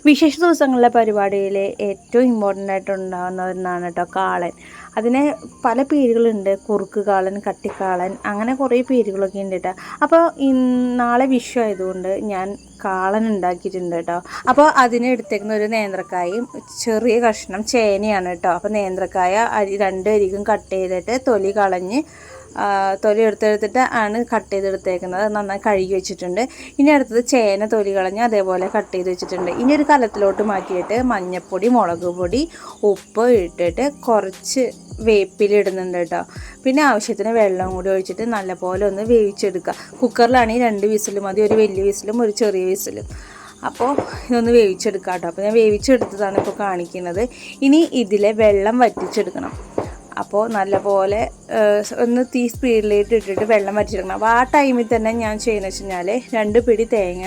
വിശേഷ ദിവസങ്ങളിലെ പരിപാടിയിൽ ഏറ്റവും ഇമ്പോർട്ടൻ്റ് ആയിട്ടുണ്ടാകുന്ന ഒന്നാണ് കേട്ടോ കാളൻ. അതിന് പല പേരുകളുണ്ട്, കുറുക്ക് കാളൻ, കട്ടിക്കാളൻ, അങ്ങനെ കുറേ പേരുകളൊക്കെ ഉണ്ട് കേട്ടോ. അപ്പോൾ നാളെ വിഷു ആയതുകൊണ്ട് ഞാൻ കാളൻ ഉണ്ടാക്കിയിട്ടുണ്ട് കേട്ടോ. അപ്പോൾ അതിന് എടുത്തേക്കുന്ന ഒരു നേന്ത്രക്കായും ചെറിയ കഷ്ണം ചേനയാണ് കേട്ടോ. അപ്പോൾ നേന്ത്രക്കായ രണ്ട് അരികും കട്ട് ചെയ്തിട്ട് തൊലി കളഞ്ഞ് തൊലി എടുത്തെടുത്തിട്ട് ആണ് കട്ട് ചെയ്തെടുത്തേക്കുന്നത്. നന്നായി കഴുകി വെച്ചിട്ടുണ്ട്. ഇനി അടുത്തത് ചേന തൊലി കളഞ്ഞ് അതേപോലെ കട്ട് ചെയ്ത് വെച്ചിട്ടുണ്ട്. ഇനി ഒരു കലത്തിലോട്ട് മാറ്റിയിട്ട് മഞ്ഞൾപ്പൊടി, മുളക് പൊടി, ഉപ്പ് ഇട്ടിട്ട് കുറച്ച് വേപ്പിലിടുന്നുണ്ട് കേട്ടോ. പിന്നെ ആവശ്യത്തിന് വെള്ളം കൂടി ഒഴിച്ചിട്ട് നല്ലപോലെ ഒന്ന് വേവിച്ചെടുക്കുക. കുക്കറിലാണെങ്കിൽ 2 വിസിൽ മതി, ഒരു വലിയ വിസിലും ഒരു ചെറിയ വിസിലും. അപ്പോൾ ഇതൊന്ന് വേവിച്ചെടുക്കാം കേട്ടോ. അപ്പോൾ ഞാൻ വേവിച്ചെടുത്തതാണ് ഇപ്പോൾ കാണിക്കുന്നത്. ഇനി ഇതിലെ വെള്ളം വറ്റിച്ചെടുക്കണം. അപ്പോൾ നല്ലപോലെ ഒന്ന് തീ സ്പീഡിലേക്ക് ഇട്ടിട്ട് വെള്ളം വറ്റിച്ചെടുക്കണം. അപ്പോൾ ആ ടൈമിൽ തന്നെ ഞാൻ ചെയ്യുന്നത് വെച്ച് കഴിഞ്ഞാൽ 2 പിടി തേങ്ങ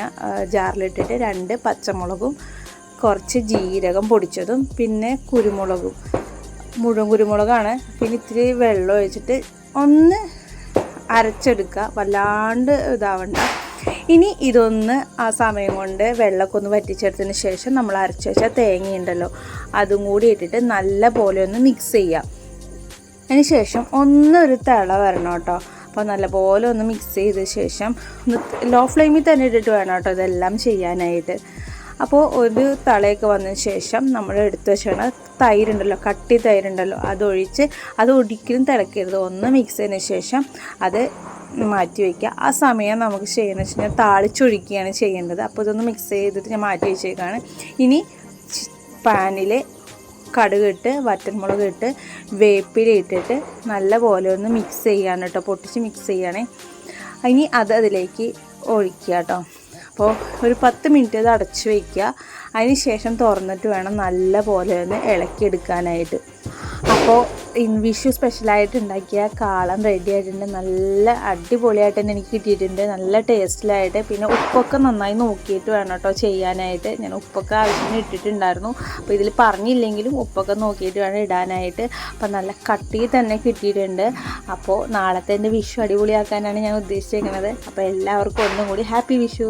ജാറിലിട്ടിട്ട് 2 പച്ചമുളകും കുറച്ച് ജീരകം പൊടിച്ചതും പിന്നെ കുരുമുളകും, മുഴുവൻ കുരുമുളകാണ്. പിന്നെ ഇത്തിരി വെള്ളം ഒഴിച്ചിട്ട് ഒന്ന് അരച്ചെടുക്കുക, വല്ലാണ്ട് ഇതാവണ്ട. ഇനി ഇതൊന്ന് ആ സമയം കൊണ്ട് വെള്ളമൊക്കെ ഒന്ന് വറ്റിച്ചെടുത്തതിന് ശേഷം നമ്മൾ അരച്ച് വെച്ച തേങ്ങയുണ്ടല്ലോ അതും കൂടി ഇട്ടിട്ട് നല്ല പോലെ ഒന്ന് മിക്സ് ചെയ്യുക. അതിന് ശേഷം ഒന്നൊരു തിള വരണം കേട്ടോ. അപ്പോൾ നല്ലപോലെ ഒന്ന് മിക്സ് ചെയ്ത ശേഷം ഒന്ന് ലോ ഫ്ലെയിമിൽ തന്നെ ഇട്ടിട്ട് വേണം കേട്ടോ ഇതെല്ലാം ചെയ്യാനായിട്ട്. അപ്പോൾ ഒരു തിളയൊക്കെ വന്നതിന് ശേഷം നമ്മൾ എടുത്ത് വെച്ചാണ് തൈരുണ്ടല്ലോ, കട്ടി തൈരുണ്ടല്ലോ, അതൊഴിച്ച് അത് ഒരിക്കലും തിളക്കരുത്. ഒന്ന് മിക്സ് ചെയ്തതിന് ശേഷം അത് മാറ്റി വയ്ക്കുക. ആ സമയം നമുക്ക് ചെയ്യുന്നത് വെച്ച് കഴിഞ്ഞാൽ താളിച്ചൊഴിക്കുകയാണ് ചെയ്യേണ്ടത്. അപ്പോൾ ഇതൊന്ന് മിക്സ് ചെയ്തിട്ട് ഞാൻ മാറ്റി വെച്ചേക്കാണ്. ഇനി പാനിൽ കടുകിട്ട് വറ്റൽമുളക് ഇട്ട് വേപ്പില ഇട്ടിട്ട് നല്ല പോലെ ഒന്ന് മിക്സ് ചെയ്യാണ് കേട്ടോ, പൊട്ടിച്ച് മിക്സ് ചെയ്യണേ. ഇനി അതിലേക്ക് ഒഴിക്കുക കേട്ടോ. അപ്പോൾ ഒരു 10 മിനിറ്റ് അത് അടച്ച് വയ്ക്കുക. അതിന് ശേഷം തുറന്നിട്ട് വേണം നല്ല പോലെ ഒന്ന് ഇളക്കിയെടുക്കാനായിട്ട്. അപ്പോൾ വിഷു സ്പെഷ്യലായിട്ട് ഉണ്ടാക്കിയ കാളൻ റെഡി ആയിട്ടുണ്ട്. നല്ല അടിപൊളിയായിട്ട് തന്നെ എനിക്ക് കിട്ടിയിട്ടുണ്ട്, നല്ല ടേസ്റ്റിലായിട്ട്. പിന്നെ ഉപ്പൊക്കെ നന്നായി നോക്കിയിട്ട് വേണം കേട്ടോ ചെയ്യാനായിട്ട്. ഞാൻ ഉപ്പൊക്കെ ആവശ്യത്തിന് ഇട്ടിട്ടുണ്ടായിരുന്നു. അപ്പോൾ ഇതിൽ പറഞ്ഞില്ലെങ്കിലും ഉപ്പൊക്കെ നോക്കിയിട്ട് വേണം ഇടാനായിട്ട്. അപ്പോൾ നല്ല കട്ടിയിൽ തന്നെ കിട്ടിയിട്ടുണ്ട്. അപ്പോൾ നാളത്തെ എൻ്റെ വിഷു അടിപൊളിയാക്കാനാണ് ഞാൻ ഉദ്ദേശിച്ചിരിക്കുന്നത്. അപ്പോൾ എല്ലാവർക്കും ഒന്നും കൂടി ഹാപ്പി വിഷു.